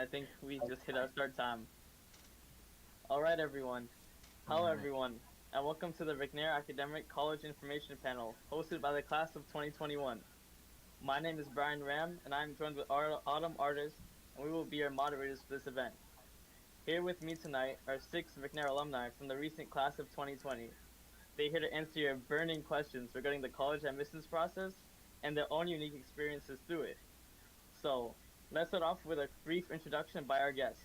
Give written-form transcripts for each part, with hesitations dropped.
I think we just hit our start time. All right, everyone. Hello, Alright. everyone, and welcome to the McNair Academic College Information Panel, hosted by the class of 2021. My name is Brian Ram, and I'm joined with Autumn Artist, and we will be your moderators for this event. Here with me tonight are 6 McNair alumni from the recent class of 2020. They're here to answer your burning questions regarding the college admissions process and their own unique experiences through it. So, let's start off with a brief introduction by our guests.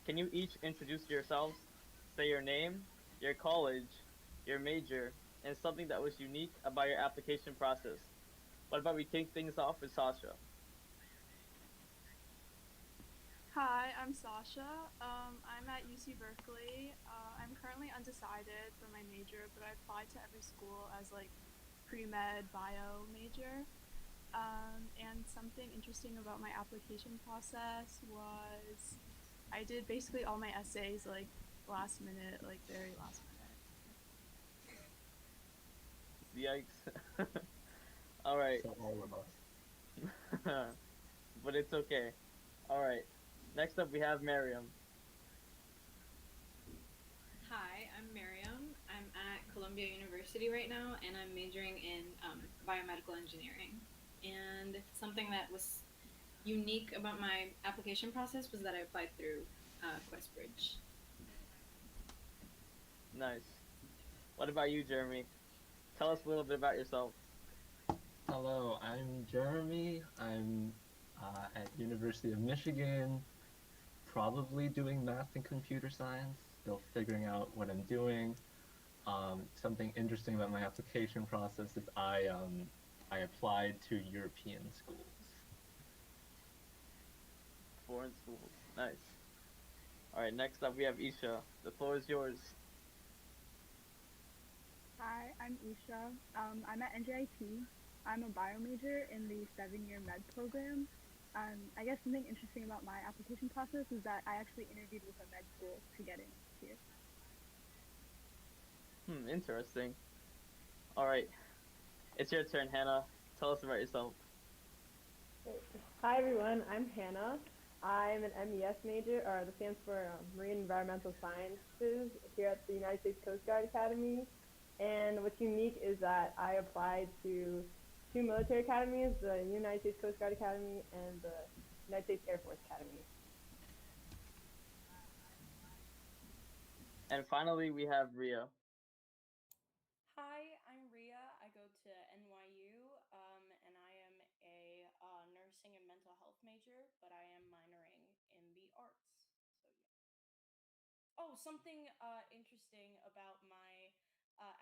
Can you each introduce yourselves, say your name, your college, your major, and something that was unique about your application process? What about we kick things off with Sasha? Hi, I'm Sasha. I'm at UC Berkeley. I'm currently undecided for my major, but I applied to every school as like pre-med bio major. And something interesting about my application process was I did basically all my essays like last minute, like very last minute. Yikes. All right. So all of us. But it's okay. All right. Next up, we have Miriam. Hi, I'm Miriam. I'm at Columbia University right now, and I'm majoring in biomedical engineering. And something that was unique about my application process was that I applied through QuestBridge. Nice. What about you, Jeremy? Tell us a little bit about yourself. Hello, I'm Jeremy. I'm at University of Michigan, probably doing math and computer science, still figuring out what I'm doing. Something interesting about my application process is I applied to European schools. Foreign schools. Nice. All right. Next up, we have Isha. The floor is yours. Hi, I'm Isha. I'm at NJIT. I'm a bio major in the 7-year med program. I guess something interesting about my application process is that I actually interviewed with a med school to get in here. Interesting. All right. It's your turn, Hannah. Tell us about yourself. Hi everyone, I'm Hannah. I'm an MES major, or that stands for Marine Environmental Sciences, here at the United States Coast Guard Academy. And what's unique is that I applied to two military academies, the United States Coast Guard Academy and the United States Air Force Academy. And finally, we have Ria. Hi, I'm Ria. I go to NYU, and I am a nursing and mental health major, but I am minoring in the arts. So yeah. Oh, something interesting about my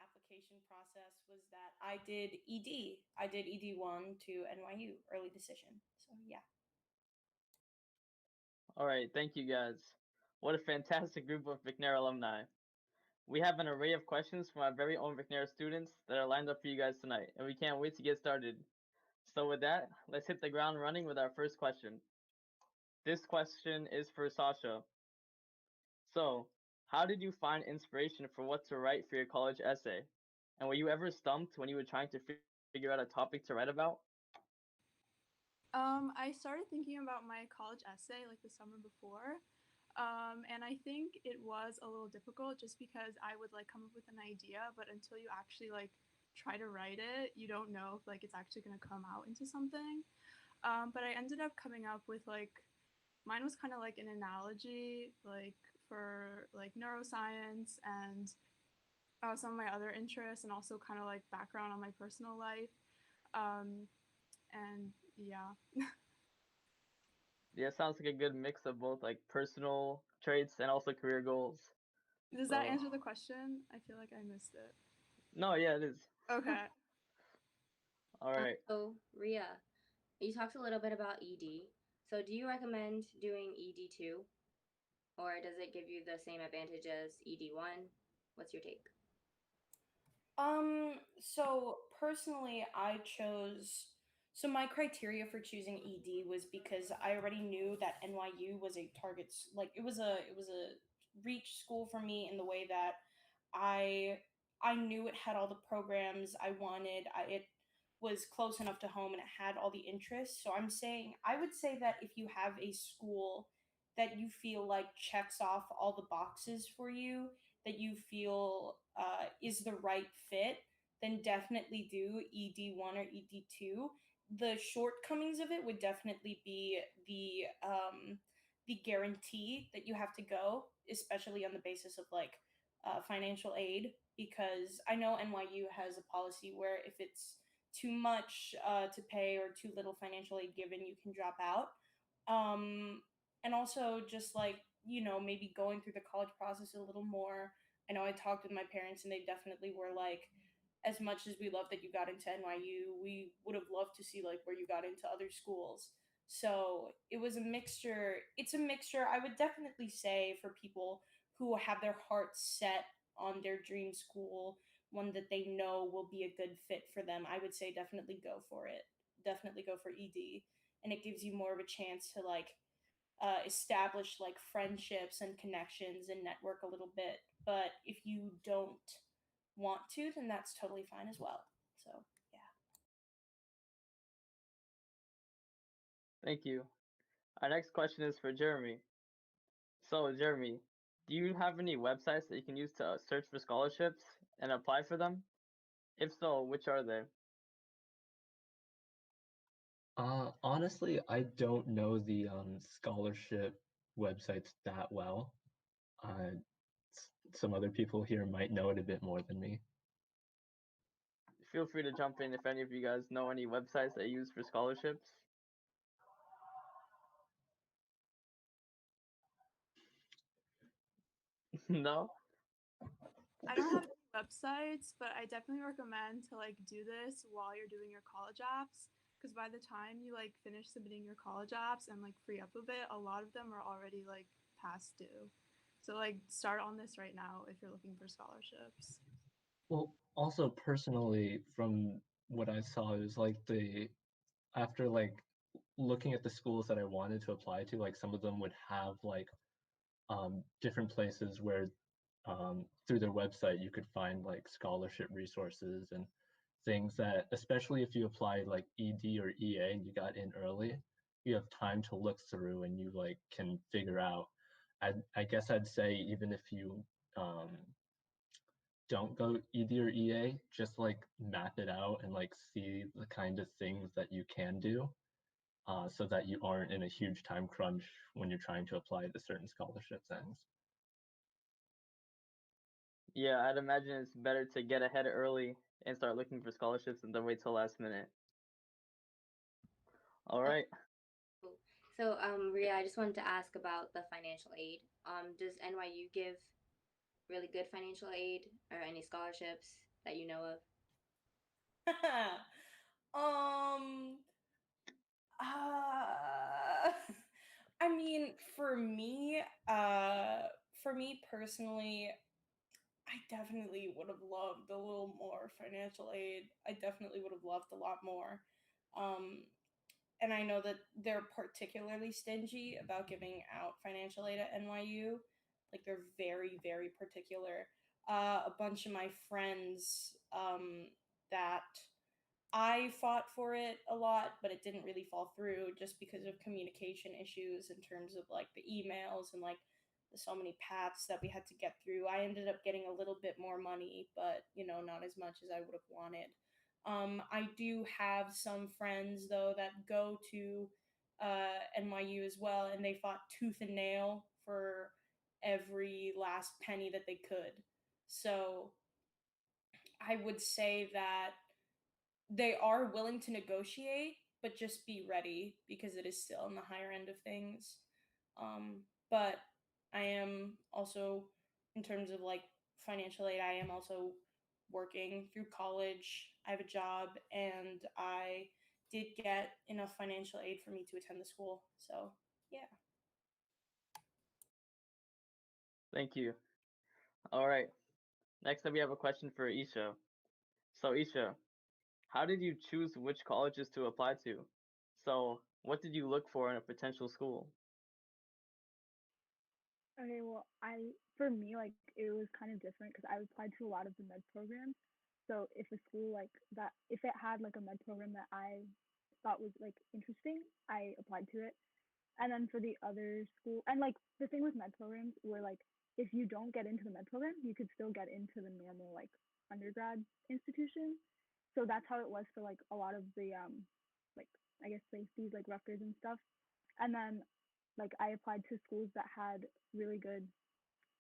application process was that I did ED. I did ED1 to NYU, early decision. So yeah. All right. Thank you, guys. What a fantastic group of McNair alumni. We have an array of questions from our very own McNair students that are lined up for you guys tonight, and we can't wait to get started. So, with that, let's hit the ground running with our first question. This question is for Sasha. So, how did you find inspiration for what to write for your college essay? And were you ever stumped when you were trying to figure out a topic to write about? I started thinking about my college essay like the summer before. And I think it was a little difficult just because I would like come up with an idea, but until you actually like try to write it, you don't know if like it's actually going to come out into something. But I ended up coming up with like mine was kind of like an analogy, like for like neuroscience and some of my other interests, and also kind of like background on my personal life. Um, and yeah. Yeah, it sounds like a good mix of both like personal traits and also career goals. Does that So, answer the question? I feel like I missed it. no, yeah, it is. Okay. All right. So, Ria, you talked a little bit about ED. So, do you recommend doing ED2? Or does it give you the same advantage as ED1? What's your take? So personally, I chose. So my criteria for choosing ED was because I already knew that NYU was a target, like it was a reach school for me in the way that I I knew it had all the programs I wanted. It was close enough to home and it had all the interests. So I would say that if you have a school that you feel like checks off all the boxes for you, that you feel is the right fit, then definitely do ED1 or ED2. The shortcomings of it would definitely be the guarantee that you have to go, especially on the basis of like financial aid, because I know NYU has a policy where if it's too much to pay or too little financial aid given, you can drop out. Um, and also just like, maybe going through the college process a little more. I know I talked with my parents and they definitely were like, as much as we love that you got into NYU, we would have loved to see like where you got into other schools. So it was a mixture. It's a mixture. I would definitely say for people who have their hearts set on their dream school, one that they know will be a good fit for them, I would say definitely go for it. Definitely go for ED. And it gives you more of a chance to like establish like friendships and connections and network a little bit. But if you don't want to, then that's totally fine as well. So, yeah. Thank you. Our next question is for Jeremy. So, Jeremy, do you have any websites that you can use to search for scholarships and apply for them? If so, which are they? Honestly, I don't know the scholarship websites that well. Uh, some other people here might know it a bit more than me. Feel free to jump in if any of you guys know any websites that you use for scholarships. No? I don't have any websites, but I definitely recommend to like do this while you're doing your college apps, because by the time you like finish submitting your college apps and like free up a bit, a lot of them are already like past due. So like start on this right now if you're looking for scholarships. Well, also personally, from what I saw, it was like after like looking at the schools that I wanted to apply to, like some of them would have like different places where through their website you could find like scholarship resources and things that, especially if you applied like ED or EA and you got in early, you have time to look through and you like can figure out. I guess I'd say even if you um, don't go ED or EA, just like map it out and like see the kind of things that you can do so that you aren't in a huge time crunch when you're trying to apply to certain scholarship things. Yeah, I'd imagine it's better to get ahead early and start looking for scholarships than to wait till last minute. All Oh, right. cool. So, Ria, I just wanted to ask about the financial aid. Does NYU give really good financial aid or any scholarships that you know of? um, uh, I mean, for me personally, I definitely would have loved a little more financial aid. I definitely would have loved a lot more. Um, and I know that they're particularly stingy about giving out financial aid at NYU. Like they're very, very particular. A bunch of my friends that I fought for it a lot, but it didn't really fall through just because of communication issues in terms of like the emails and like the so many paths that we had to get through. I ended up getting a little bit more money, but not as much as I would have wanted. I do have some friends though that go to NYU as well, and they fought tooth and nail for every last penny that they could. So I would say that they are willing to negotiate, but just be ready because it is still on the higher end of things. But I am also, in terms of like financial aid, I am also working through college. I have a job and I did get enough financial aid for me to attend the school. So, yeah. Thank you. All right. Next up, we have a question for Isha. So, Isha, how did you choose which colleges to apply to? So, what did you look for in a potential school? Okay, well, for me, like, it was kind of different because I applied to a lot of the med programs. So if a school like that, if it had like a med program that I thought was like interesting, I applied to it. And then for the other school, and like the thing with med programs, where like if you don't get into the med program, you could still get into the normal like undergrad institution. So that's how it was for like a lot of the like I guess safeties like Rutgers and stuff. And then like I applied to schools that had really good,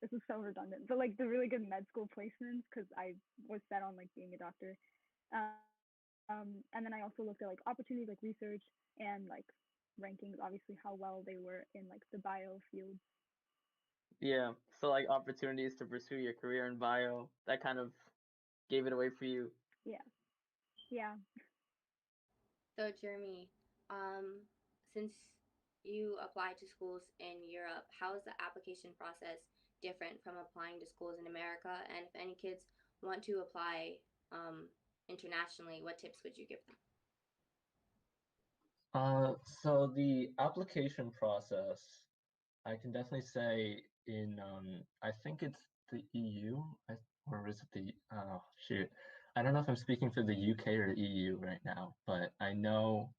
this is so redundant, but like the really good med school placements because I was set on like being a doctor. And then I also looked at like opportunities like research and like rankings, obviously how well they were in like the bio field. Yeah. So like opportunities to pursue your career in bio, that kind of gave it away for you. Yeah. Yeah. So, Jeremy, since you apply to schools in Europe, how is the application process different from applying to schools in America? And if any kids want to apply internationally, what tips would you give them? So the application process, I can definitely say in I think it's the EU, or is it the shoot? I don't know if I'm speaking for the UK or the EU right now, but I know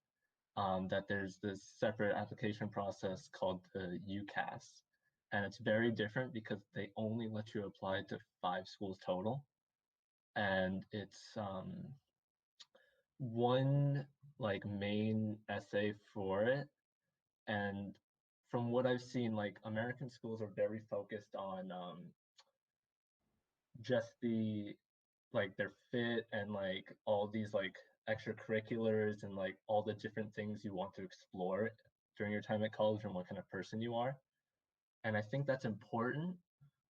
that there's this separate application process called the UCAS, and it's very different because they only let you apply to 5 schools total, and it's one like main essay for it. And from what I've seen, like American schools are very focused on just the like their fit and like all these like extracurriculars and like all the different things you want to explore during your time at college and what kind of person you are. And I think that's important.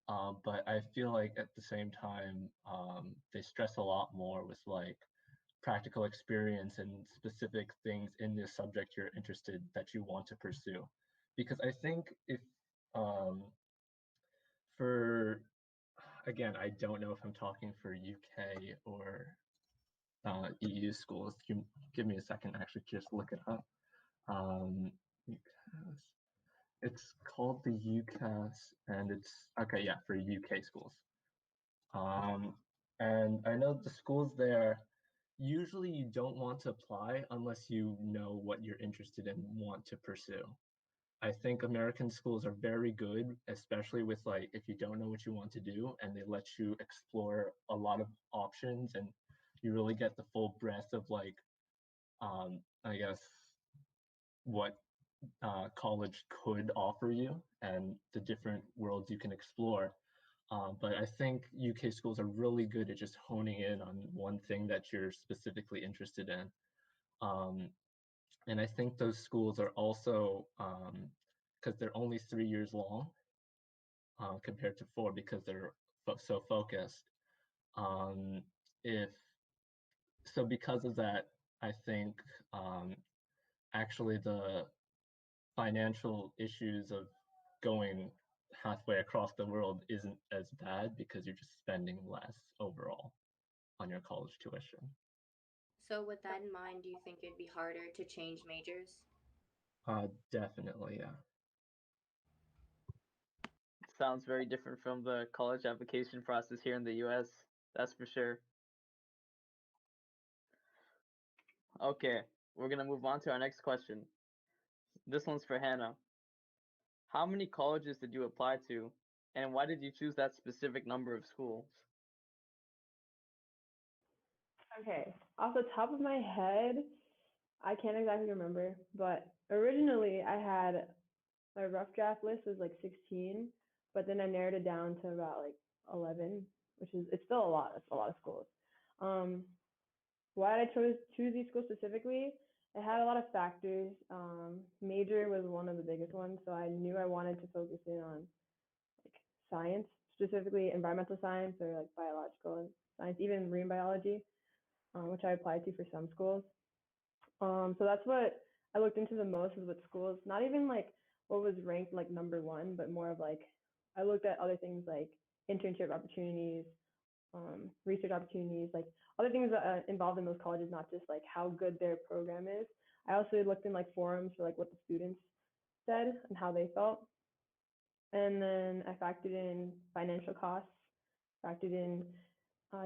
But I feel like at the same time, they stress a lot more with like practical experience and specific things in this subject you're interested that you want to pursue. Because I think if um, for again, I don't know if I'm talking for UK or EU schools. You give me a second, to actually just look it up. UCAS. It's called the UCAS, and it's okay. Yeah, for UK schools. Um, and I know the schools there. Usually, you don't want to apply unless you know what you're interested in, want to pursue. I think American schools are very good, especially with like if you don't know what you want to do and they let you explore a lot of options and you really get the full breadth of like I guess what college could offer you and the different worlds you can explore. But I think UK schools are really good at just honing in on one thing that you're specifically interested in. Um, and I think those schools are also because they're only 3 years long compared to 4 because they're so focused. Um, if so, because of that, I think actually the financial issues of going halfway across the world isn't as bad because you're just spending less overall on your college tuition. So, with that in mind, do you think it'd be harder to change majors? Definitely, yeah. Sounds very different from the college application process here in the US. That's for sure. Okay, we're gonna move on to our next question. This one's for Hannah. How many colleges did you apply to, and why did you choose that specific number of schools? Okay, off the top of my head, I can't exactly remember, but originally I had my rough draft list was like 16, but then I narrowed it down to about like 11, which is it's still a lot. It's a lot of schools. Um, why did I choose these schools specifically? It had a lot of factors. Major was one of the biggest ones, so I knew I wanted to focus in on like science, specifically environmental science or like biological science, even marine biology, which I applied to for some schools. So that's what I looked into the most is with schools, not even like what was ranked like number one, but more of like I looked at other things like internship opportunities, research opportunities, like other things that are involved in those colleges, not just like how good their program is. I also looked in like forums for like what the students said and how they felt. And then I factored in financial costs, factored in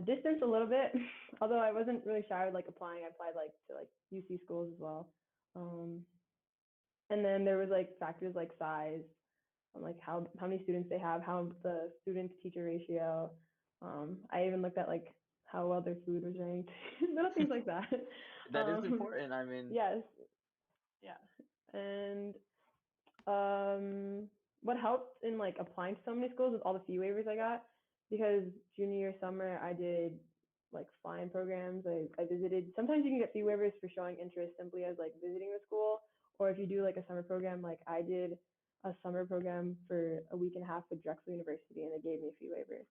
distance a little bit, although I wasn't really shy with like applying. I applied like to like UC schools as well. Um, And then there was like factors like size, like how many students they have, how the student to teacher ratio. I even looked at like how well their food was ranked, little things like that. That is Um, important. I mean, yes, yeah. And what helped in like applying to so many schools was all the fee waivers I got, because junior year summer I did like flying programs. I visited. Sometimes you can get fee waivers for showing interest simply as like visiting the school, or if you do like a summer program, like I did a summer program for a week and a half with Drexel University, and they gave me a fee waiver.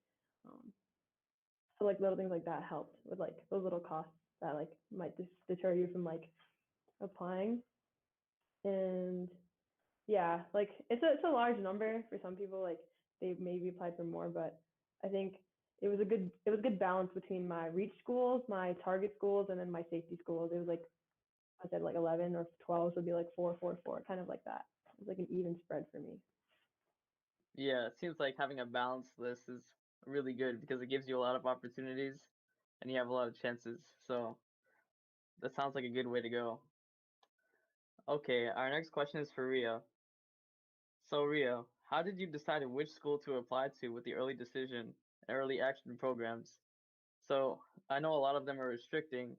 So like little things like that helped with like those little costs that like might deter you from like applying. And yeah, like it's a large number for some people. Like they maybe applied for more, but I think it was a good balance between my reach schools, my target schools, and then my safety schools. It was like I said, like 11 or 12 would be like 4, 4, 4, kind of like that. It was like an even spread for me. yeah, it seems like having a balanced list is really good because it gives you a lot of opportunities and you have a lot of chances. So that sounds like a good way to go. Okay, our next question is for Ria. So Ria, how did you decide which school to apply to with the early decision and early action programs? So I know a lot of them are restricting.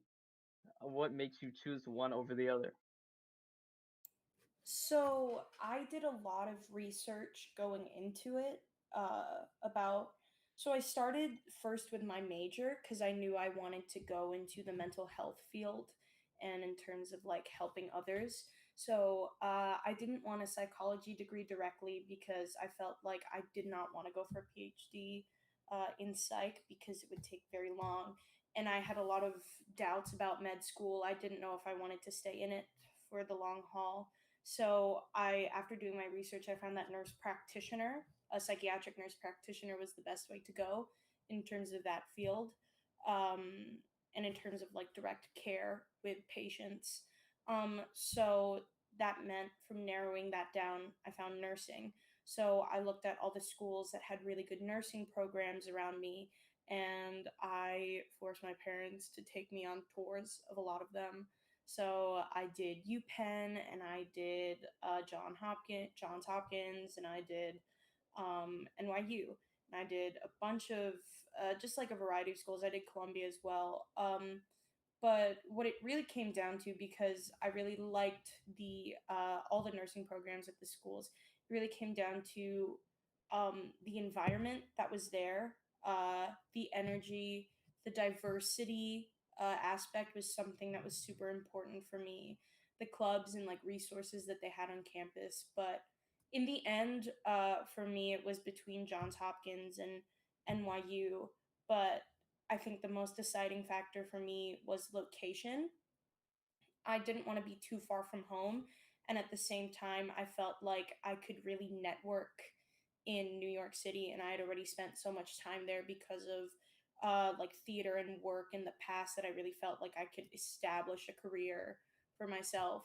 What makes you choose one over the other? So I did a lot of research going into it about. So I started first with my major because I knew I wanted to go into the mental health field and in terms of like helping others. So I didn't want a psychology degree directly because I felt like I did not want to go for a PhD in psych because it would take very long. And I had a lot of doubts about med school. I didn't know if I wanted to stay in it for the long haul. So after doing my research, I found that nurse practitioner, a psychiatric nurse practitioner, was the best way to go in terms of that field, and in terms of like direct care with patients. So that meant from narrowing that down, I found nursing. So I looked at all the schools that had really good nursing programs around me, and I forced my parents to take me on tours of a lot of them. So I did UPenn, and I did Johns Hopkins, and I did NYU, and I did a bunch of just like a variety of schools. I did Columbia as well. But what it really came down to, because I really liked the all the nursing programs at the schools, it really came down to the environment that was there, the energy, the diversity aspect was something that was super important for me. The clubs and like resources that they had on campus, but in the end, for me, it was between Johns Hopkins and NYU. But I think the most deciding factor for me was location. I didn't want to be too far from home. And at the same time, I felt like I could really network in New York City. And I had already spent so much time there because of like theater and work in the past that I really felt like I could establish a career for myself.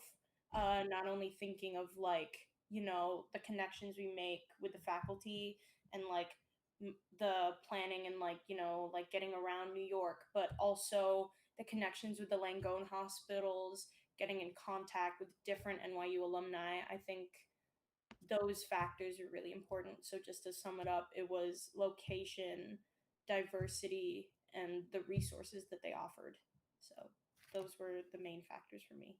Not only thinking of like, the connections we make with the faculty and like the planning and like, like getting around New York, but also the connections with the Langone hospitals, getting in contact with different NYU alumni. I think those factors are really important. So, just to sum it up, it was location, diversity, and the resources that they offered. So, those were the main factors for me.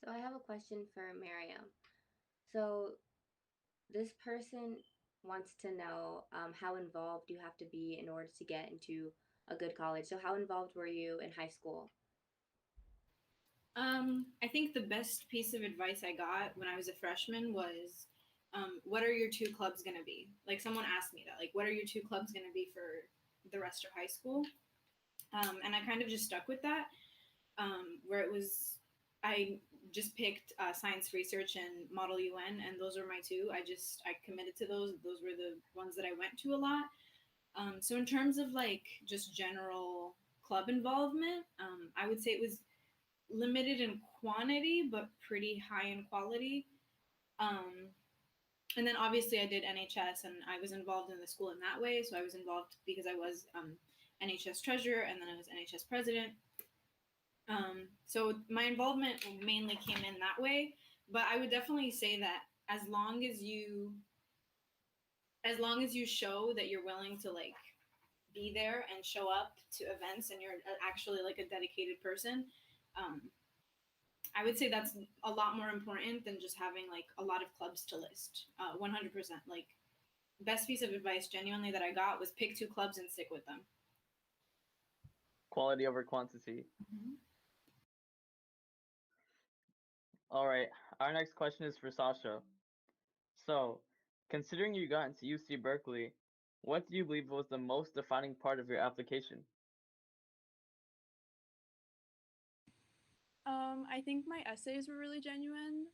So I have a question for Miriam. So this person wants to know how involved you have to be in order to get into a good college. So how involved were you in high school? I think the best piece of advice I got when I was a freshman was, what are your two clubs going to be? Like, someone asked me that, like, what are your two clubs going to be for the rest of high school? And I kind of just stuck with that, where it was, I just picked science research and Model UN, and those were my two. I committed to those. Those were the ones that I went to a lot. So in terms of like just general club involvement, I would say it was limited in quantity but pretty high in quality. Um, and then obviously I did NHS and I was involved in the school in that way. So I was involved because I was NHS treasurer and then I was NHS president. So my involvement mainly came in that way, but I would definitely say that as long as you show that you're willing to like be there and show up to events and you're actually like a dedicated person, um, I would say that's a lot more important than just having like a lot of clubs to list. 100%. Like, best piece of advice genuinely that I got was pick 2 clubs and stick with them. Quality over quantity. Mm-hmm. All right, our next question is for Sasha. So, considering you got into UC Berkeley, what do you believe was the most defining part of your application? I think my essays were really genuine.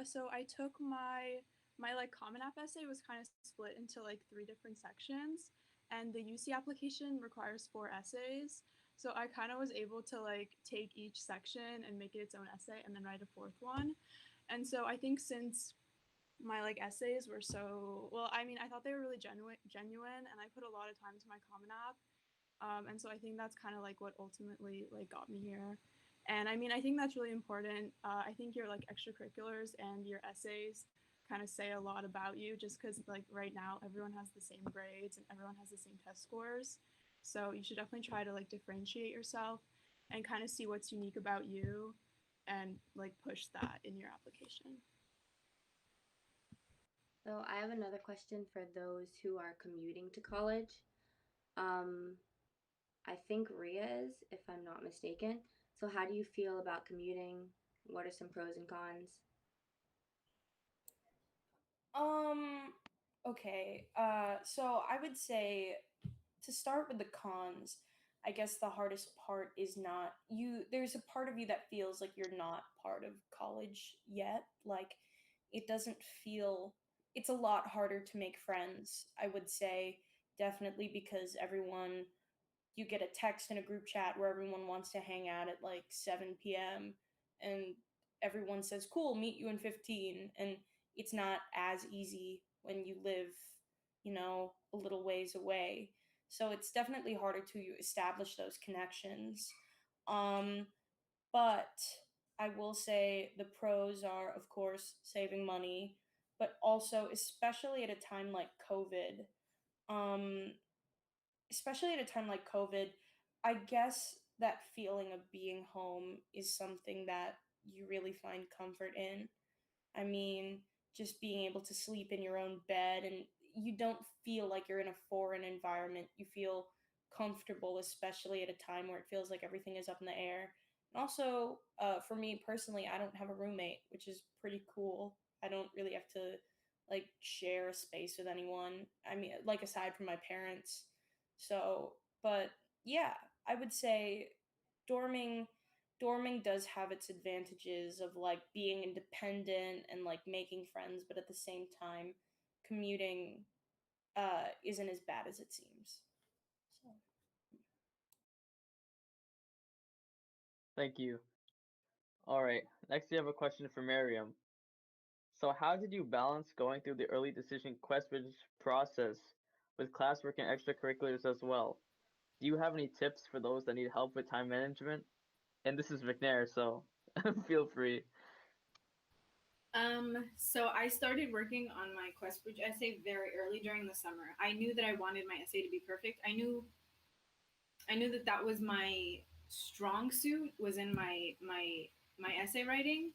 So I took my like Common App essay was kind of split into like 3 different sections, and the UC application requires 4 essays. So I kind of was able to like take each section and make it its own essay, and then write a 4th one. And so I think since my like essays were so well, I mean, I thought they were really genuine, and I put a lot of time into my Common App. And so I think that's kind of like what ultimately like got me here. And I mean, I think that's really important. I think your like extracurriculars and your essays kind of say a lot about you, just because like right now everyone has the same grades and everyone has the same test scores. So you should definitely try to like differentiate yourself and kind of see what's unique about you and like push that in your application. So I have another question for those who are commuting to college. Um, I think Ria is, if I'm not mistaken. So how do you feel about commuting? What are some pros and cons? Um, okay. So I would say to start with the cons, I guess the hardest part is not you. There's a part of you that feels like you're not part of college yet. Like, it doesn't feel, it's a lot harder to make friends, I would say, definitely because everyone, you get a text in a group chat where everyone wants to hang out at like 7 p.m. and everyone says, cool, meet you in 15. And it's not as easy when you live, a little ways away. So it's definitely harder to establish those connections. Um, but I will say the pros are, of course, saving money, but also, especially at a time like COVID, um, especially at a time like COVID, I guess that feeling of being home is something that you really find comfort in. I mean, just being able to sleep in your own bed and you don't feel like you're in a foreign environment. You feel comfortable, especially at a time where it feels like everything is up in the air. And also, for me personally, I don't have a roommate, which is pretty cool. I don't really have to like share a space with anyone. I mean, like aside from my parents. So, but yeah, I would say dorming dorming does have its advantages of like being independent and like making friends, but at the same time, commuting isn't as bad as it seems. So Thank you. All right, next we have a question for Miriam. So, how did you balance going through the early decision Questbridge process with classwork and extracurriculars as well? Do you have any tips for those that need help with time management? And this is McNair, so feel free. So I started working on my Questbridge essay very early during the summer. I knew that I wanted my essay to be perfect. I knew that that was my strong suit was in my essay writing,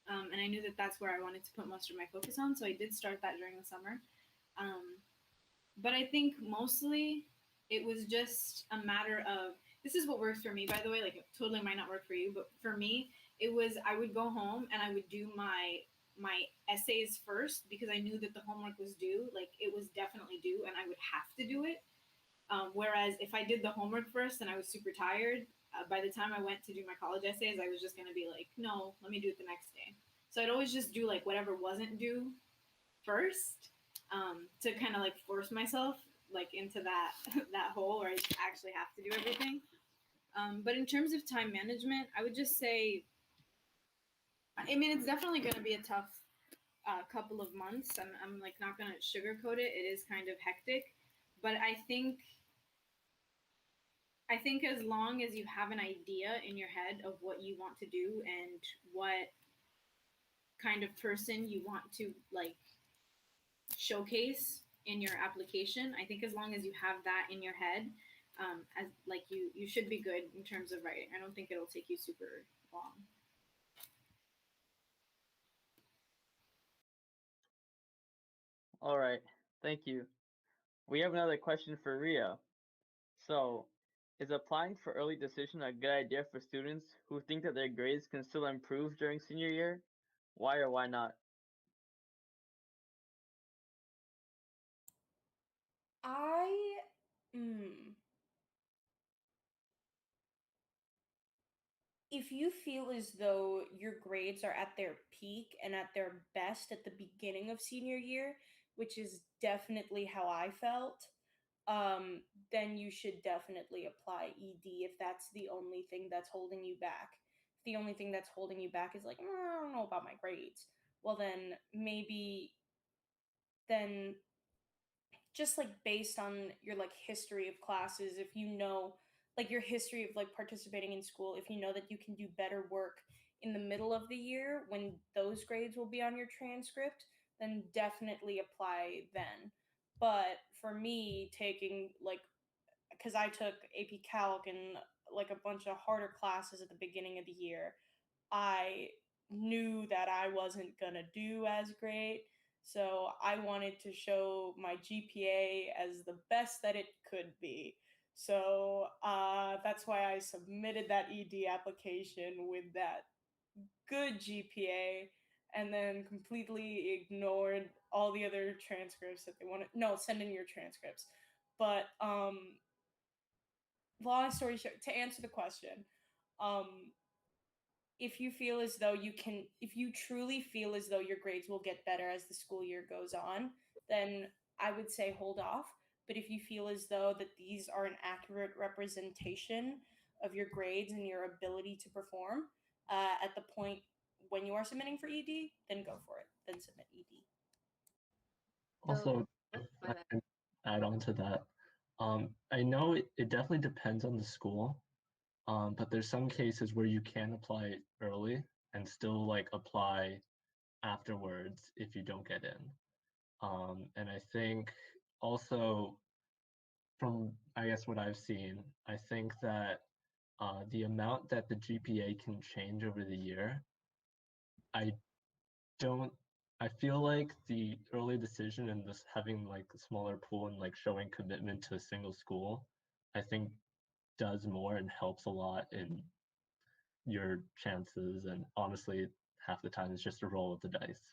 and I knew that that's where I wanted to put most of my focus on. So I did start that during the summer. Um, but I think mostly it was just a matter of this is what works for me, by the way. Like, it totally might not work for you, but for me, it was I would go home and I would do my essays first because I knew that the homework was due. Like, it was definitely due, and I would have to do it. Whereas if I did the homework first and I was super tired, by the time I went to do my college essays, I was just gonna be like, no, let me do it the next day. So I'd always just do like whatever wasn't due first, to kind of like force myself like into that that hole where I actually have to do everything. But in terms of time management, I would just say, I mean, it's definitely going to be a tough couple of months. I'm like not going to sugarcoat it. It is kind of hectic, but I think I think as long as you have an idea in your head of what you want to do and what kind of person you want to like showcase in your application, I think as long as you have that in your head, as like you should be good in terms of writing. I don't think it'll take you super long. All right, thank you. We have another question for Ria. So, is applying for early decision a good idea for students who think that their grades can still improve during senior year? Why or why not? I mm, if you feel as though your grades are at their peak and at their best at the beginning of senior year, which is definitely how I felt, um, then you should definitely apply ED if that's the only thing that's holding you back. If the only thing that's holding you back is like, I don't know about my grades. Well, then just like based on your like history of classes, if you know like your history of like participating in school, if you know that you can do better work in the middle of the year when those grades will be on your transcript, then definitely apply then. But for me, taking like because I took AP Calc and like a bunch of harder classes at the beginning of the year, I knew that I wasn't gonna do as great. So I wanted to show my GPA as the best that it could be. So that's why I submitted that ED application with that good GPA and then completely ignored all the other transcripts that they wanted. No, send in your transcripts. But long story short, to answer the question, um, if you feel as though you can, if you truly feel as though your grades will get better as the school year goes on, then I would say hold off. But if you feel as though that these are an accurate representation of your grades and your ability to perform at the point when you are submitting for ED, then go for it. Then submit ED. So, Also, if my I bad. can add on to that, I know it definitely depends on the school, but there's some cases where you can apply early and still like apply afterwards if you don't get in. And I think also from I guess what I've seen, I think that the amount that the GPA can change over the year, I don't. I feel like the early decision and this having like a smaller pool and like showing commitment to a single school, I think does more and helps a lot in your chances. And honestly, half the time it's just a roll of the dice.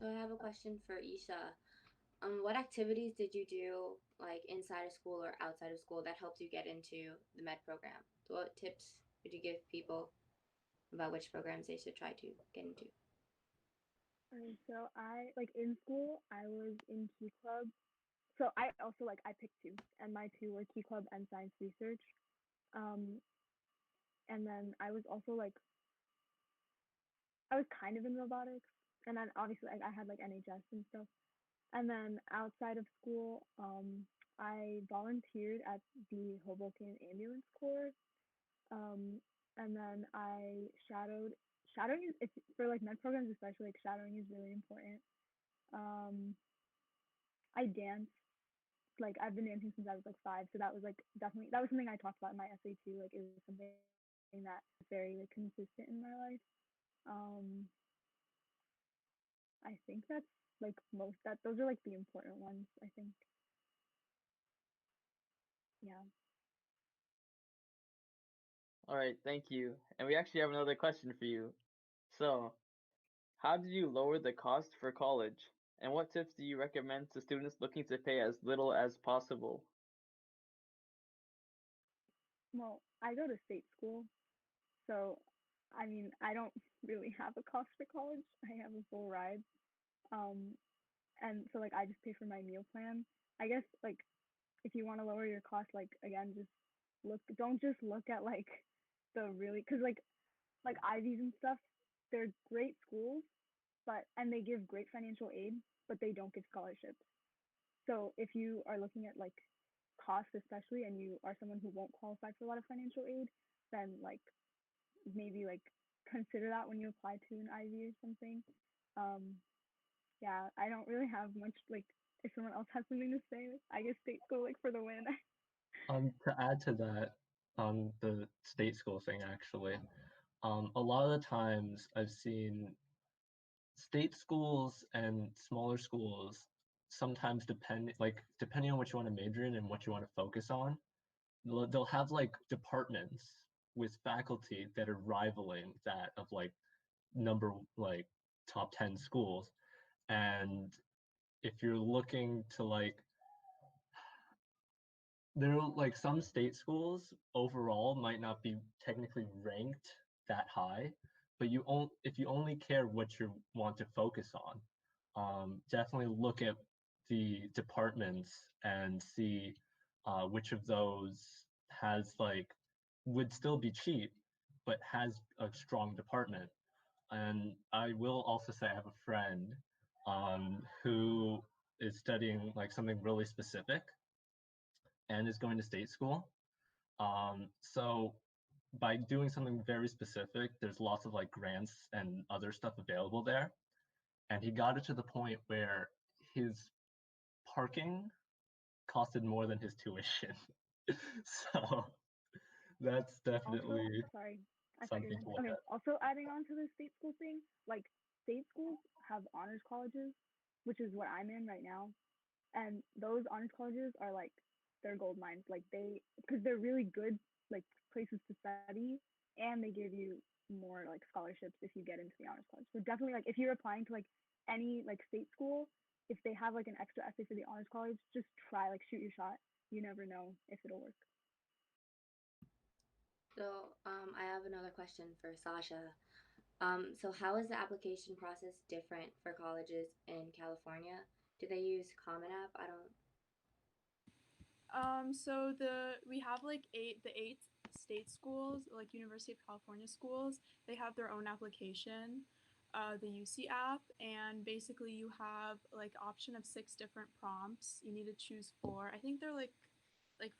So I have a question for Isha. What activities did you do, like inside of school or outside of school, that helped you get into the med program? What tips would you give people about which programs they should try to get into? So I like in school I was in Key Club. So I also like I picked two, and my two were Key Club and Science Research. Um, and then I was also like I was kind of in robotics, and then obviously I had like NHS and stuff. And then outside of school, I volunteered at the Hoboken Ambulance Corps. Um, and then I shadowed. Shadowing is it's for like med programs especially. Like shadowing is really important. Um, I danced. Like I've been dancing since I was like 5, so that was like definitely that was something I talked about in my essay too. Like it was something that was very like consistent in my life. Um, I think that's like most that those are like the important ones. I think. Yeah. All right, thank you. And we actually have another question for you. So, how did you lower the cost for college? And what tips do you recommend to students looking to pay as little as possible? Well, I go to state school, so I mean I don't really have a cost for college. I have a full ride. Um, and so like I just pay for my meal plan. I guess like if you want to lower your cost, like again, just don't just look at like the really because like Ivies and stuff, they're great schools, but and they give great financial aid, but they don't give scholarships. So if you are looking at like costs especially, and you are someone who won't qualify for a lot of financial aid, then like maybe like consider that when you apply to an Ivy or something. Um, yeah, I don't really have much like if someone else has something to say, I guess state school like for the win. To add to that, on the state school thing, actually, a lot of the times I've seen state schools and smaller schools sometimes depending on what you want to major in and what you want to focus on, they'll have like departments with faculty that are rivaling that of like number like top 10 schools. And if you're looking to like there are like some state schools overall might not be technically ranked that high, but if you only care what you want to focus on, definitely look at the departments and see which of those has like would still be cheap, but has a strong department. And I will also say I have a friend who is studying like something really specific and is going to state school. So by doing something very specific, there's lots of like grants and other stuff available there. And he got it to the point where his parking costed more than his tuition. So that's Also, definitely sorry, I thought you something were to done. look Okay, at. also adding on to the state school thing, like state schools have honors colleges, which is what I'm in right now, and those honors colleges are like they're gold mines. Like because they're really good like places to study, and they give you more like scholarships if you get into the honors college. So definitely like if you're applying to like any like state school, if they have like an extra essay for the honors college, just try like shoot your shot. You never know if it'll work. So, I have another question for Sasha. So how is the application process different for colleges in California? Do they use Common App? I don't. So we have like the eight state schools, like University of California schools. They have their own application, the UC app, and basically you have like option of six different prompts. You need to choose four. I think they're like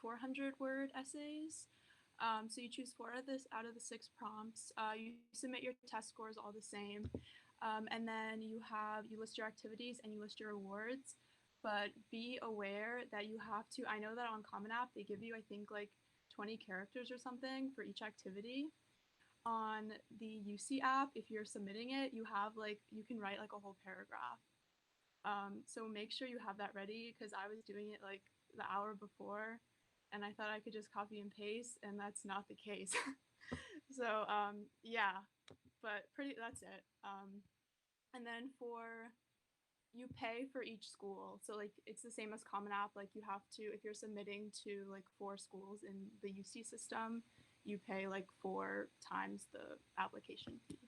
400-word essays. So you choose four of this out of the six prompts. You submit your test scores all the same, and then you list your activities and you list your awards. But be aware that you have to. I know that on Common App they give you I think like 20 characters or something for each activity. On the UC app, if you're submitting it, you can write like a whole paragraph. So make sure you have that ready because I was doing it like the hour before, and I thought I could just copy and paste, and that's not the case. So yeah, but pretty that's it. And then you pay for each school, so like it's the same as Common App. Like you have to if you're submitting to like four schools in the UC system, you pay like four times the application fee.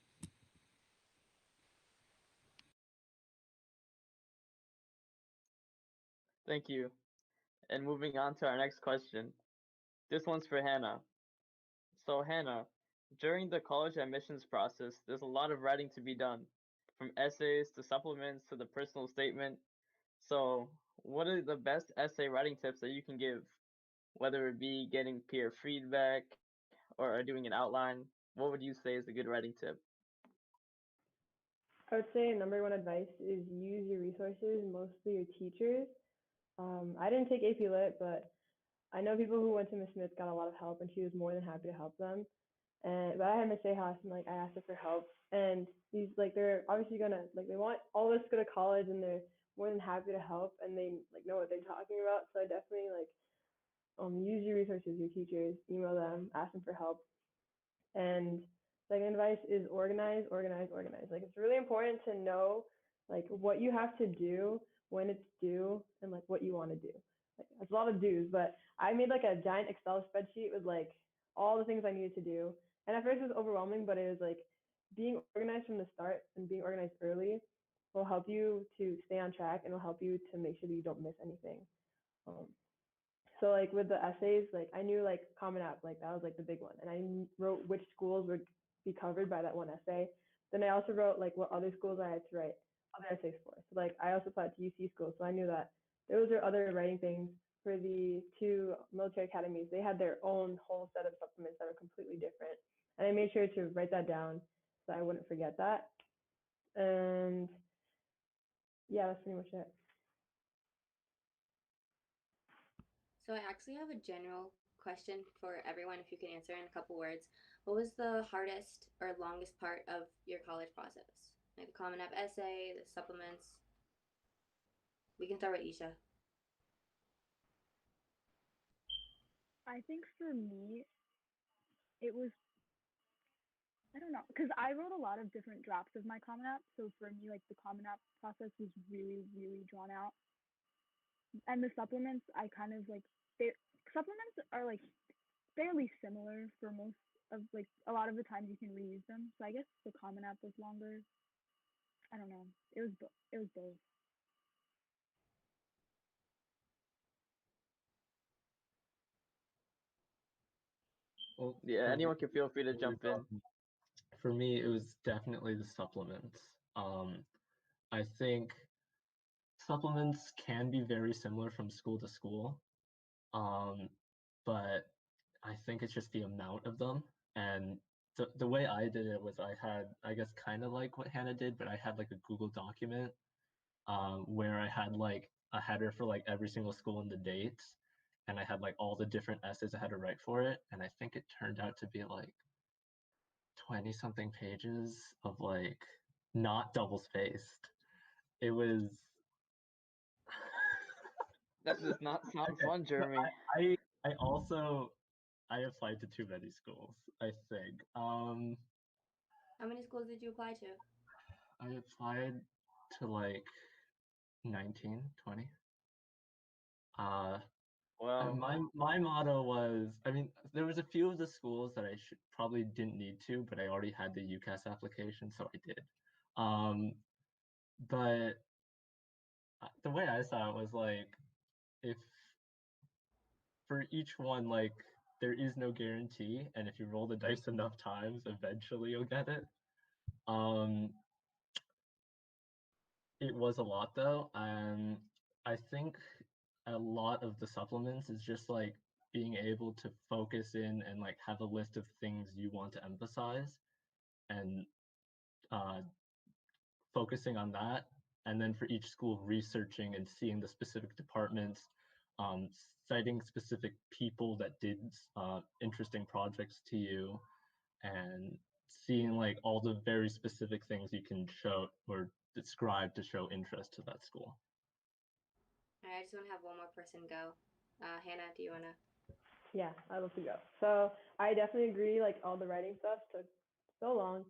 Thank you. And moving on to our next question. This one's for Hannah. So, Hannah, during the college admissions process, there's a lot of writing to be done, from essays to supplements to the personal statement. So, what are the best essay writing tips that you can give? Whether it be getting peer feedback or doing an outline, what would you say is a good writing tip? I would say number one advice is use your resources, mostly your teachers. I didn't take AP Lit, but I know people who went to Miss Smith got a lot of help, and she was more than happy to help them. And but I had Miss Ahas, and like I asked her for help, and these like they're obviously gonna like they want all of us to go to college, and they're more than happy to help, and they like know what they're talking about. So I definitely like use your resources, your teachers, email them, ask them for help. And second advice is organize, organize, organize. Like it's really important to know like what you have to do when it's due and like what you want to do. Like it's a lot of do's, but I made like a giant Excel spreadsheet with like all the things I needed to do. And at first it was overwhelming, but it was like being organized from the start and being organized early will help you to stay on track and will help you to make sure that you don't miss anything. Um, so like with the essays, like I knew like Common App, like that was like the big one, and I wrote which schools would be covered by that one essay. Then I also wrote like what other schools I had to write other essays for. So like I also applied to UC schools, so I knew that those are other writing things for the two military academies, they had their own whole set of supplements that were completely different. And I made sure to write that down so I wouldn't forget that. And yeah, that's pretty much it. So I actually have a general question for everyone, if you can answer in a couple words. What was the hardest or longest part of your college process? Like the Common App essay, the supplements. We can start with Isha. I think for me, it was, I don't know, because I wrote a lot of different drafts of my Common App. So for me, like the Common App process was really, really drawn out. And the supplements, I kind of like, they, supplements are like fairly similar for most of like a lot of the times you can reuse them. So I guess the Common App was longer. I don't know. It was both. Well, Yeah, for anyone me, can feel free to it was, jump in. for me, it was definitely the supplements. I think supplements can be very similar from school to school, um, but I think it's just the amount of them. And the way I did it was I had, I guess, kind of like what Hannah did, but I had like a Google document where I had like a header for like every single school and the dates, and I had like all the different essays I had to write for it. And I think it turned out to be like 20 something pages of like not double spaced. It was That does not sound okay. fun, So Jeremy. I also I applied to too many schools, I think. How many schools did you apply to? I applied to like 19, 20. Uh Well, my motto was, I mean, there was a few of the schools that I should probably didn't need to, but I already had the UCAS application, so I did. Um, but the way I saw it was like, if for each one, like there is no guarantee, and if you roll the dice enough times, eventually you'll get it. Um, it was a lot though, and I think a lot of the supplements is just like being able to focus in and like have a list of things you want to emphasize and uh, focusing on that. And then for each school, researching and seeing the specific departments, um, citing specific people that did interesting projects to you, and seeing like all the very specific things you can show or describe to show interest to that school. All right, I just want to have one more person go. Hannah, do you want to? Yeah, I'd love to go. So I definitely agree. Like all the writing stuff took so long,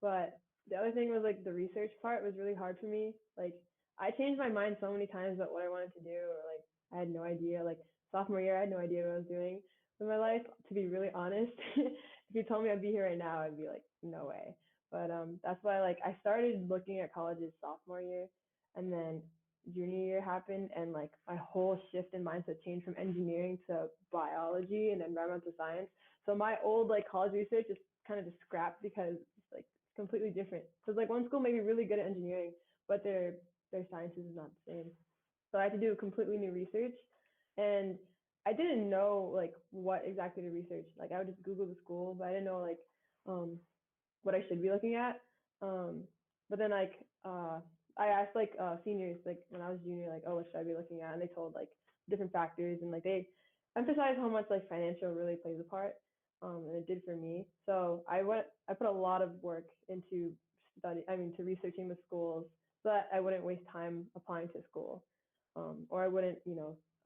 but the other thing was like the research part was really hard for me. Like I changed my mind so many times about what I wanted to do, or like I had no idea. Like sophomore year, I had no idea what I was doing with my life. To be really honest, if you told me I'd be here right now, I'd be like, no way. But that's why like I started looking at colleges sophomore year, and then junior year happened, and like my whole shift in mindset changed from engineering to biology and environmental science. So my old like college research is kind of just scrapped because it's like completely different. Because like one school may be really good at engineering, but their sciences is not the same. So I had to do a completely new research, and I didn't know like what exactly to research. Like I would just Google the school, but I didn't know like um what I should be looking at. Um, but then like I asked like seniors like when I was junior like, oh, what should I be looking at? And they told like different factors, and like they emphasized how much like financial really plays a part. And it did for me. So I put a lot of work into to researching the schools so that I wouldn't waste time applying to school, or I wouldn't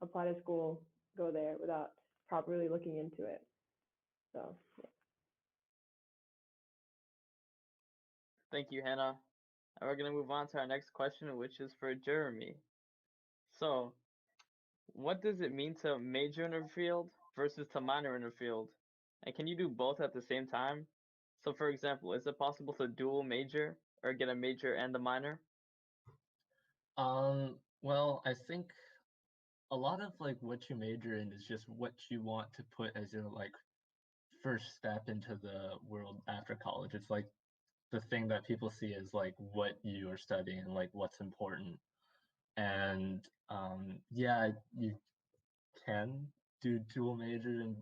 apply to school, go there without properly looking into it. So yeah. thank you, Hannah. And we're gonna move on to our next question, which is for Jeremy. So, what does it mean to major in a field versus to minor in a field? And can you do both at the same time? So, for example, is it possible to dual major or get a major and a minor? Well, I think a lot of like what you major in is just what you want to put as your like first step into the world after college. It's like the thing that people see as like what you are studying and like what's important. And yeah, you can do dual major and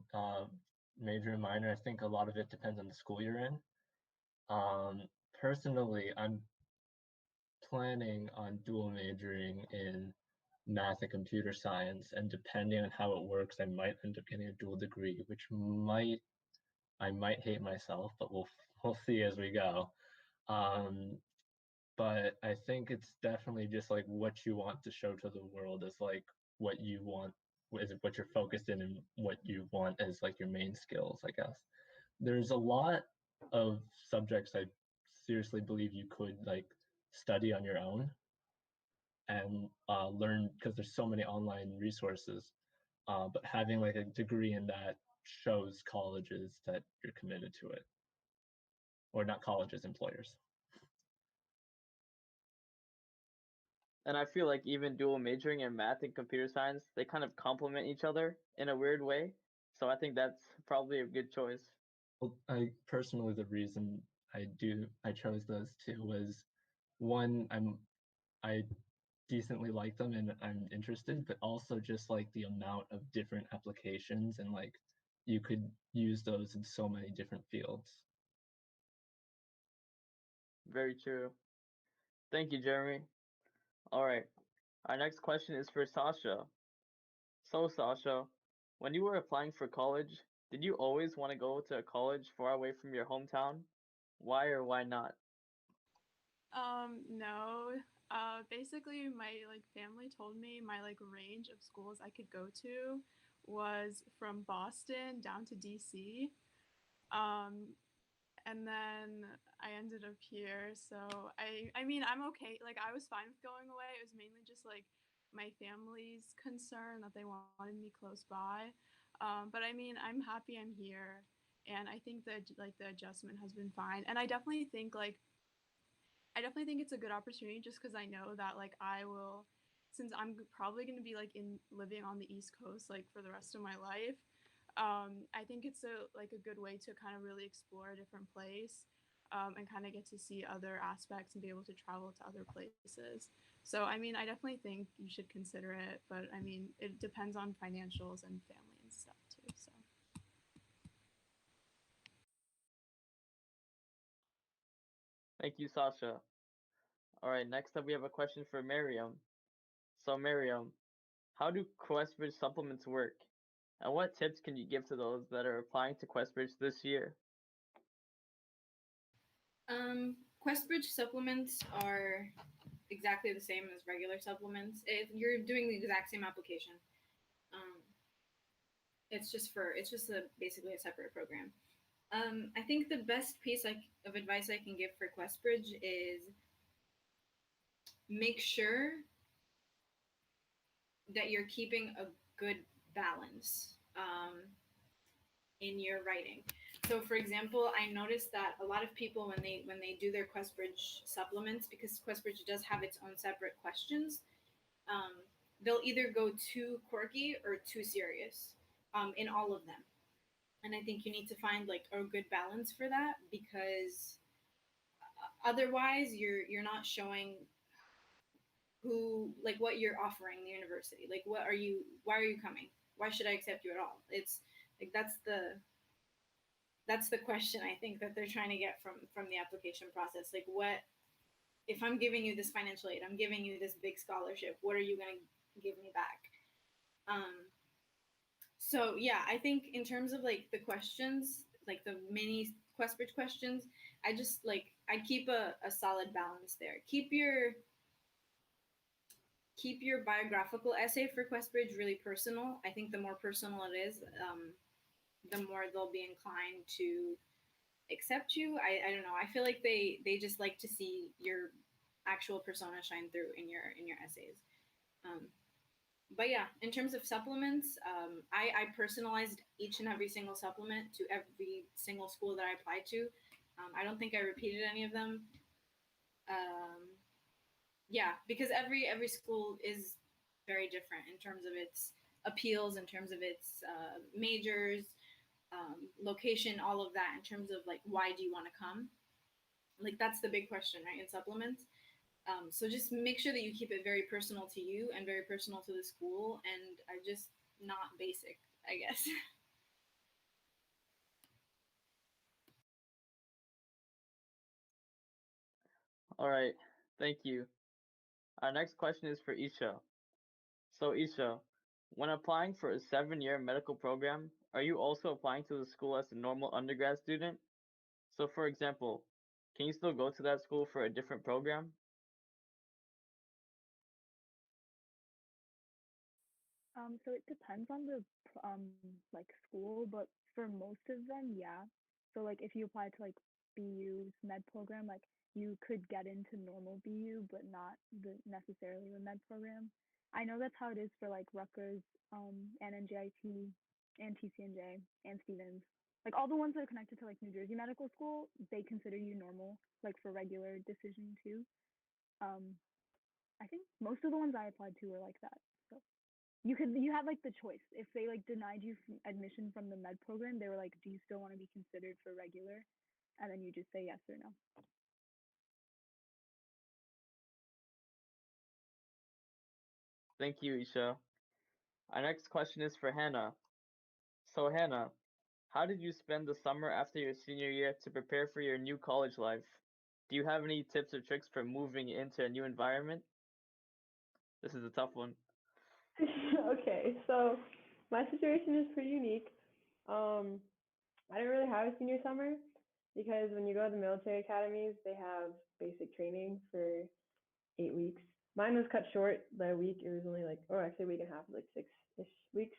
major and minor. I think a lot of it depends on the school you're in. Personally, I'm planning on dual majoring in math and computer science, and depending on how it works, I might end up getting a dual degree, which I might hate myself, but we'll see as we go. Um, but I think it's definitely just like what you want to show to the world is like what you want is what you're focused in and what you want as like your main skills, I guess. There's a lot of subjects I seriously believe you could like study on your own and learn because there's so many online resources. But having like a degree in that shows colleges that you're committed to it, or not colleges, employers. And I feel like even dual majoring in math and computer science, they kind of complement each other in a weird way. So I think that's probably a good choice. Well, I personally, the reason I chose those two was one, I decently like them and I'm interested, but also just like the amount of different applications and like you could use those in so many different fields. Very true. Thank you, Jeremy. All right. Our next question is for Sasha. So, Sasha, when you were applying for college, did you always want to go to a college far away from your hometown? Why or why not? No. Basically, my like family told me my like range of schools I could go to was from Boston down to DC. Um, and then I ended up here. So I mean, I'm okay. Like I was fine with going away. It was mainly just like my family's concern that they wanted me close by. But I mean, I'm happy I'm here, and I think that like the adjustment has been fine. And I definitely think it's a good opportunity just because I know that like I will, since I'm probably going to be like in living on the East Coast like for the rest of my life. I think it's a good way to kind of really explore a different place, and kind of get to see other aspects and be able to travel to other places. So I mean, I definitely think you should consider it, but I mean, it depends on financials and family and stuff too. So. Thank you, Sasha. All right, next up we have a question for Miriam. So, Miriam, how do QuestBridge supplements work? And what tips can you give to those that are applying to QuestBridge this year? QuestBridge supplements are exactly the same as regular supplements. If you're doing the exact same application, um, it's just basically a separate program. I think the best piece of advice I can give for QuestBridge is make sure that you're keeping a good balance in your writing. So, for example, I noticed that a lot of people when they do their QuestBridge supplements, because QuestBridge does have its own separate questions, um, they'll either go too quirky or too serious in all of them. And I think you need to find like a good balance for that, because otherwise you're not showing who, like, what you're offering the university. Like, why are you coming? Why should I accept you at all? It's like that's the question I think that they're trying to get from the application process. Like, what if I'm giving you this financial aid, I'm giving you this big scholarship, what are you going to give me back? So yeah, I think in terms of like the questions, like the mini QuestBridge questions, I'd keep a solid balance there. Keep your biographical essay for QuestBridge really personal. I think the more personal it is, the more they'll be inclined to accept you. I don't know. I feel like they just like to see your actual persona shine through in your essays. But yeah, in terms of supplements, I personalized each and every single supplement to every single school that I applied to. I don't think I repeated any of them. Yeah, because every school is very different in terms of its appeals, in terms of its majors, location, all of that. In terms of like, why do you want to come? Like, that's the big question, right? In supplements. So just make sure that you keep it very personal to you and very personal to the school. And I just not basic, I guess. All right, thank you. Our next question is for Isha. So, Isha, when applying for a 7-year medical program, are you also applying to the school as a normal undergrad student? So, for example, can you still go to that school for a different program? So it depends on the like school, but for most of them, yeah. So like if you apply to like BU's med program, like you could get into normal BU, but not the necessarily the med program. I know that's how it is for like Rutgers, and NJIT, and TCNJ, and Stevens. Like all the ones that are connected to like New Jersey Medical School, they consider you normal, like for regular decision too. Um, I think most of the ones I applied to were like that. So you had like the choice. If they like denied you admission from the med program, they were like, do you still want to be considered for regular? And then you just say yes or no. Thank you, Isha. Our next question is for Hannah. So, Hannah, how did you spend the summer after your senior year to prepare for your new college life? Do you have any tips or tricks for moving into a new environment? This is a tough one. Okay, so my situation is pretty unique. I didn't really have a senior summer because when you go to the military academies, they have basic training for 8 weeks. Mine was cut short by a week. It was only like, or actually a week and a half, like 6-ish weeks.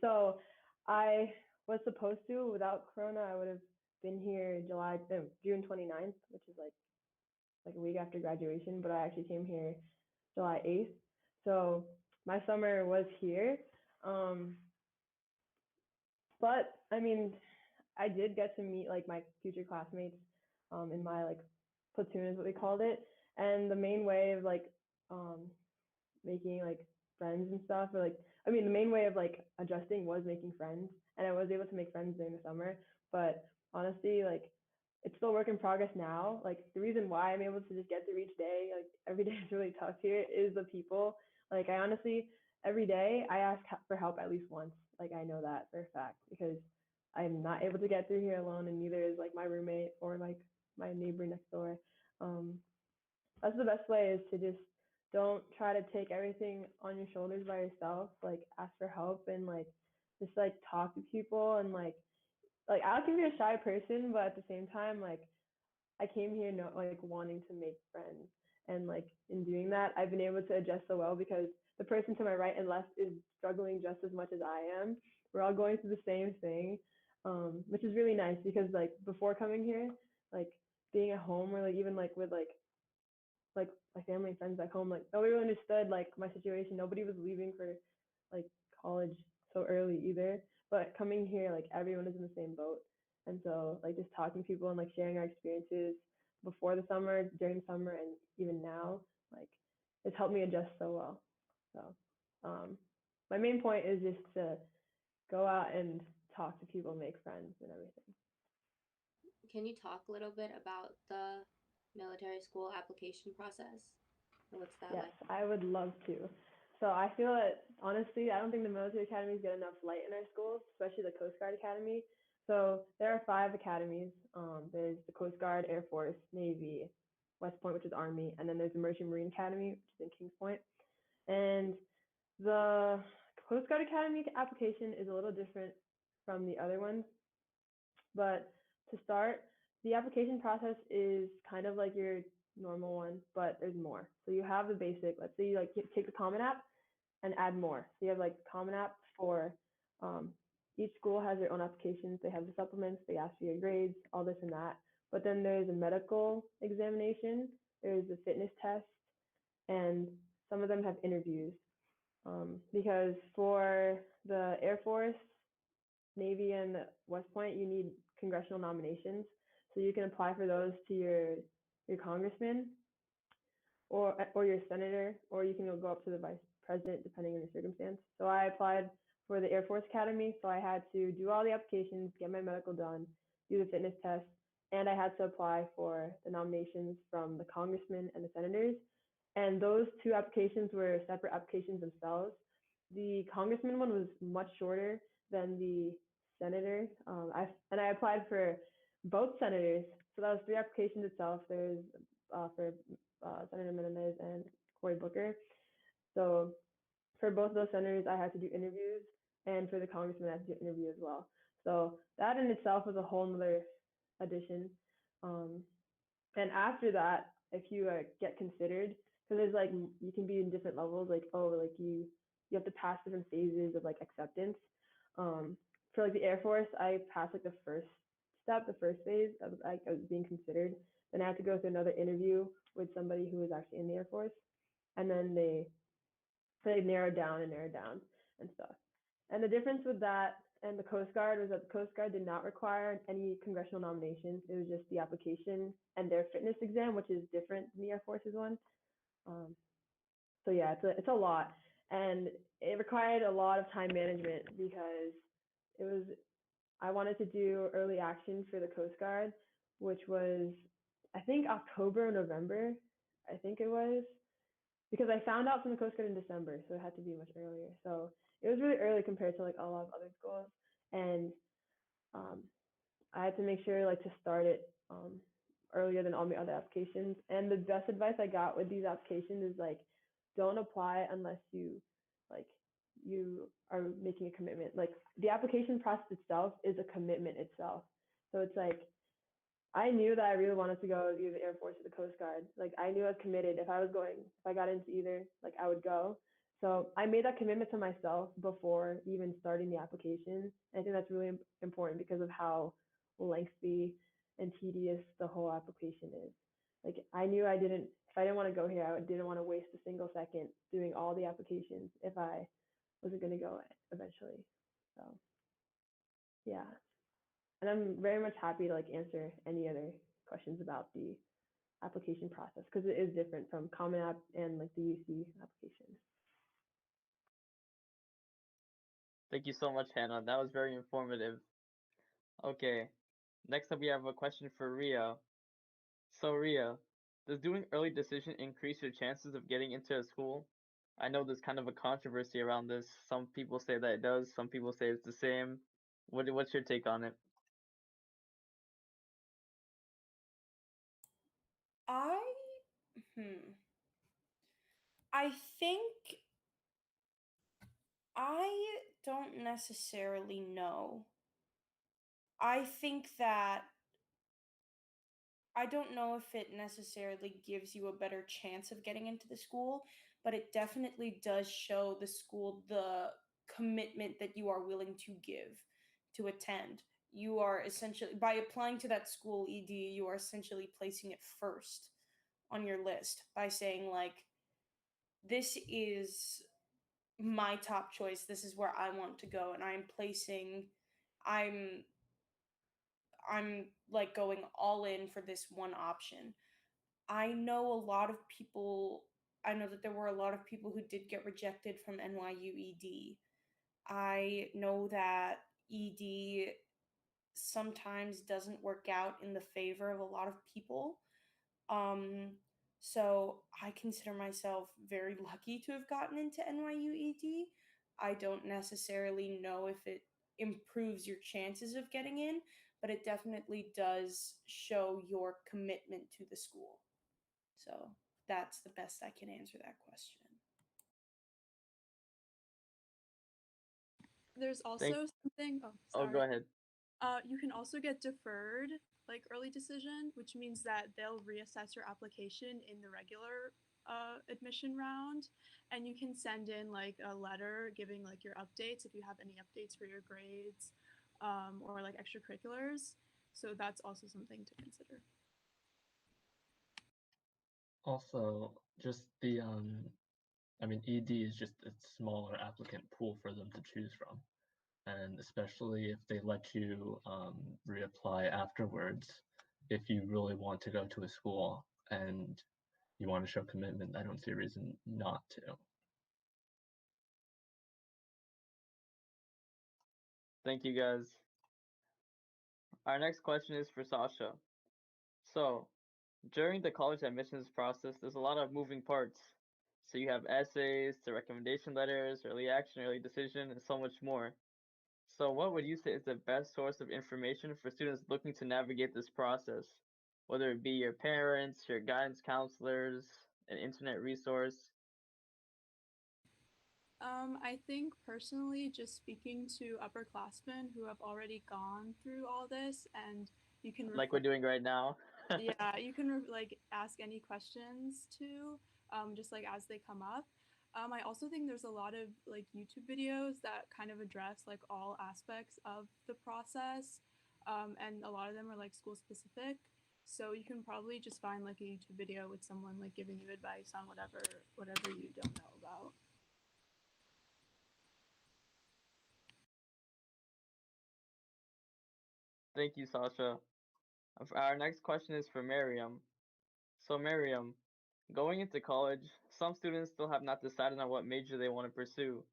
So I was supposed to, without Corona, I would have been here June 29th, which is like a week after graduation, but I actually came here July 8th. So my summer was here. But I mean, I did get to meet like my future classmates in my like platoon is what we called it. And the main way of like making like friends and stuff, or like I mean the main way of like adjusting was making friends, and I was able to make friends during the summer. But honestly, like it's still work in progress now. Like the reason why I'm able to just get through each day, like every day is really tough here, is the people. Like I honestly every day I ask for help at least once. Like I know that for a fact because I'm not able to get through here alone, and neither is like my roommate or like my neighbor next door. Um, that's the best way, is to just don't try to take everything on your shoulders by yourself. Like ask for help and like just like talk to people, and like I can be a shy person, but at the same time like I came here like wanting to make friends, and like in doing that I've been able to adjust so well because the person to my right and left is struggling just as much as I am. We're all going through the same thing, which is really nice because like before coming here, like being at home or like even like with like my family and friends back home, like nobody really understood like my situation. Nobody was leaving for like college so early either. But coming here, like everyone is in the same boat. And so like just talking to people and like sharing our experiences before the summer, during summer, and even now, like it's helped me adjust so well. So my main point is just to go out and talk to people, make friends and everything. Can you talk a little bit about the military school application process? And what's that Yes, like? I would love to. So I feel that honestly, I don't think the military academies get enough light in our schools, especially the Coast Guard Academy. So there are 5 academies. There's the Coast Guard, Air Force, Navy, West Point, which is Army, and then there's the Merchant Marine Academy, which is in Kings Point. And the Coast Guard Academy application is a little different from the other ones. But to start, the application process is kind of like your normal one, but there's more. So you have the basic. Let's say you like take the Common App and add more. So you have like Common App for each school has their own applications. They have the supplements. They ask for your grades, all this and that. But then there's a medical examination. There's a fitness test, and some of them have interviews. Because for the Air Force, Navy, and West Point, you need congressional nominations. So you can apply for those to your congressman or your senator, or you can go up to the vice president depending on your circumstance. So I applied for the Air Force Academy, so I had to do all the applications, get my medical done, do the fitness test, and I had to apply for the nominations from the congressmen and the senators. And those 2 applications were separate applications themselves. The congressman one was much shorter than the senator. I applied for both senators, so that was 3 applications itself. There's for Senator Menendez and Cory Booker. So for both those senators, I had to do interviews, and for the congressman, I had to do interview as well. So that in itself was a whole nother addition. Um, and after that, if you get considered, because there's like you can be in different levels, like like you have to pass different phases of like acceptance. Um, for like the Air Force, I passed like the first step, the first phase of like I was being considered. Then I had to go through another interview with somebody who was actually in the Air Force, and then they narrowed down and stuff. And the difference with that and the Coast Guard was that the Coast Guard did not require any congressional nominations. It was just the application and their fitness exam, which is different than the Air Force's one. Um, so yeah, it's a lot, and it required a lot of time management because it was I wanted to do early action for the Coast Guard, which was I think October or November, I think it was, because I found out from the Coast Guard in December, so it had to be much earlier. So it was really early compared to like a lot of other schools, and um, I had to make sure like to start it earlier than all my other applications. And the best advice I got with these applications is like, don't apply unless like you are making a commitment. Like the application process itself is a commitment itself. So it's like I knew that I really wanted to go either the Air Force or the Coast Guard. Like I knew I was committed. If I got into either, like I would go. So I made that commitment to myself before even starting the application. And I think that's really important because of how lengthy and tedious the whole application is. Like if I didn't want to go here, I didn't want to waste a single second doing all the applications if I wasn't going to go eventually. So yeah, and I'm very much happy to like answer any other questions about the application process because it is different from Common App and like the UC application. Thank you so much, Hannah. That was very informative. Okay, next up we have a question for Ria. So Ria, does doing early decision increase your chances of getting into a school? I know there's kind of a controversy around this. Some people say that it does, some people say it's the same. What's your take on it? I hmm. I think I don't necessarily know. I think that I don't know if it necessarily gives you a better chance of getting into the school, but it definitely does show the school the commitment that you are willing to give to attend. You are essentially, by applying to that school ED, you are essentially placing it first on your list by saying, like, this is my top choice. This is where I want to go, and I'm I'm like going all in for this one option. I know a lot of people, I know that there were a lot of people who did get rejected from NYU ED. I know that ED sometimes doesn't work out in the favor of a lot of people. Um, so I consider myself very lucky to have gotten into NYU ED. I don't necessarily know if it improves your chances of getting in, but it definitely does show your commitment to the school. So that's the best I can answer that question. There's Thank also something. Oh, Oh, go sorry. ahead. You can also get deferred, like early decision, which means that they'll reassess your application in the regular admission round, and you can send in like a letter giving like your updates if you have any updates for your grades, or like extracurriculars. So that's also something to consider. Also, just I mean, ED is just a smaller applicant pool for them to choose from. And especially if they let you reapply afterwards, if you really want to go to a school and you want to show commitment, I don't see a reason not to. Thank you guys. Our next question is for Sasha. So, during the college admissions process, there's a lot of moving parts. So you have essays to recommendation letters, early action, early decision, and so much more. So what would you say is the best source of information for students looking to navigate this process? Whether it be your parents, your guidance counselors, an internet resource? I think personally, just speaking to upperclassmen who have already gone through all this, and you can Like we're doing right now? yeah, you can like ask any questions to, just like as they come up. I also think there's a lot of like YouTube videos that kind of address like all aspects of the process, and a lot of them are like school specific. So you can probably just find like a YouTube video with someone like giving you advice on whatever you don't know about. Thank you, Sasha. Our next question is for Miriam. So Miriam, going into college, some students still have not decided on what major they want to pursue.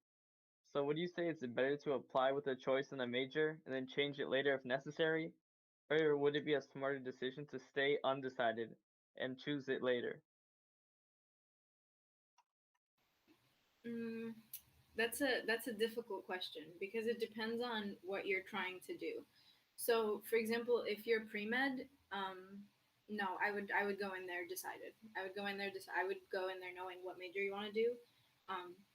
So would you say it's better to apply with a choice in a major and then change it later if necessary? Or would it be a smarter decision to stay undecided and choose it later? Mm, that's a difficult question because it depends on what you're trying to do. So, for example, if you're pre-med, no, I would go in there decided. I would go in there knowing what major you want to do,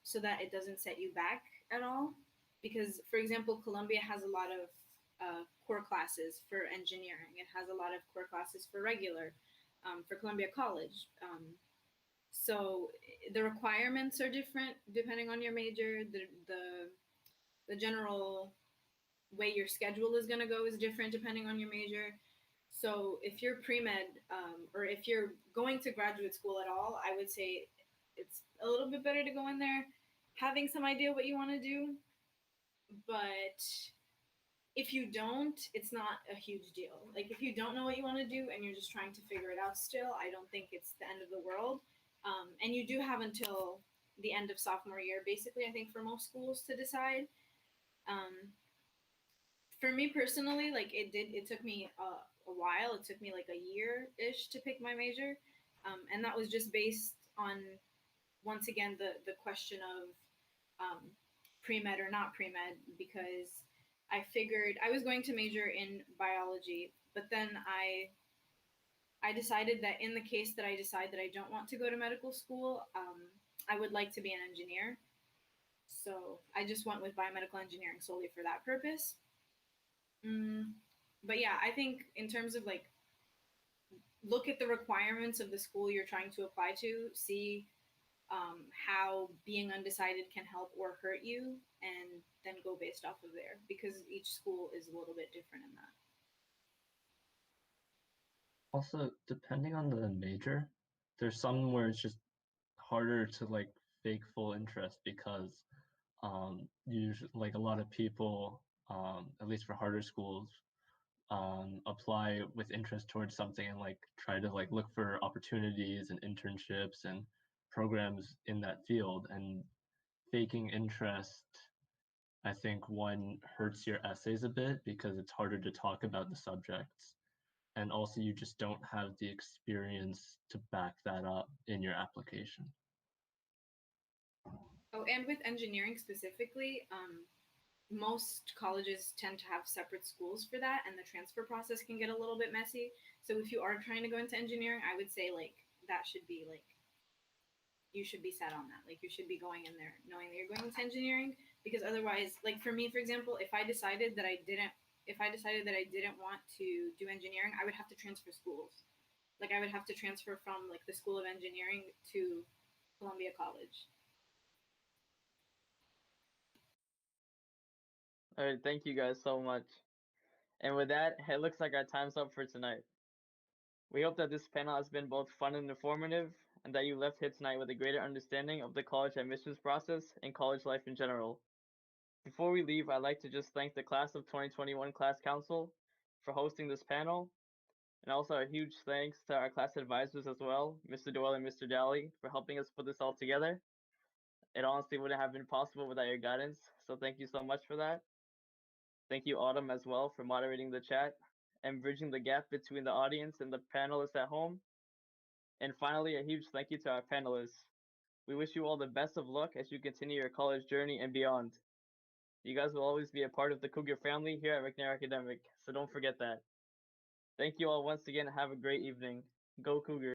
so that it doesn't set you back at all. Because, for example, Columbia has a lot of core classes for engineering. It has a lot of core classes for regular, for Columbia College. So the requirements are different depending on your major. The general way your schedule is going to go is different depending on your major. So if you're pre-med, or if you're going to graduate school at all, I would say it's a little bit better to go in there having some idea what you want to do. But if you don't, it's not a huge deal. Like if you don't know what you want to do and you're just trying to figure it out still, I don't think it's the end of the world. And you do have until the end of sophomore year, basically, I think, for most schools to decide. Um, for me personally, like it took me a while. It took me like a year ish to pick my major, and that was just based on, once again, the question of um, pre med or not pre med, because I figured I was going to major in biology, but then I decided that in the case that I decide that I don't want to go to medical school, I would like to be an engineer. So I just went with biomedical engineering solely for that purpose. Mm, but yeah, I think in terms of like, look at the requirements of the school you're trying to apply to, see how being undecided can help or hurt you, and then go based off of there because each school is a little bit different in that. Also, depending on the major, there's some where it's just harder to like fake full interest because usually like a lot of people, at least for harder schools, apply with interest towards something and like try to like look for opportunities and internships and programs in that field. And faking interest, I think, one, hurts your essays a bit because it's harder to talk about the subjects, and also you just don't have the experience to back that up in your application. Oh, and with engineering specifically, most colleges tend to have separate schools for that, and the transfer process can get a little bit messy. So if you are trying to go into engineering, I would say like that should be like, you should be set on that. Like you should be going in there knowing that you're going into engineering, because otherwise, like for me, for example, if I decided that I didn't want to do engineering, I would have to transfer schools. Like I would have to transfer from like the School of Engineering to Columbia College. Alright, thank you guys so much. And with that, it looks like our time's up for tonight. We hope that this panel has been both fun and informative, and that you left here tonight with a greater understanding of the college admissions process and college life in general. Before we leave, I'd like to just thank the class of 2021 class council for hosting this panel, and also a huge thanks to our class advisors as well, Mr. Doyle and Mr. Daly, for helping us put this all together. It honestly wouldn't have been possible without your guidance, so thank you so much for that. Thank you, Autumn, as well, for moderating the chat and bridging the gap between the audience and the panelists at home. And finally, a huge thank you to our panelists. We wish you all the best of luck as you continue your college journey and beyond. You guys will always be a part of the Cougar family here at McNair Academic, so don't forget that. Thank you all once again and have a great evening. Go Cougars!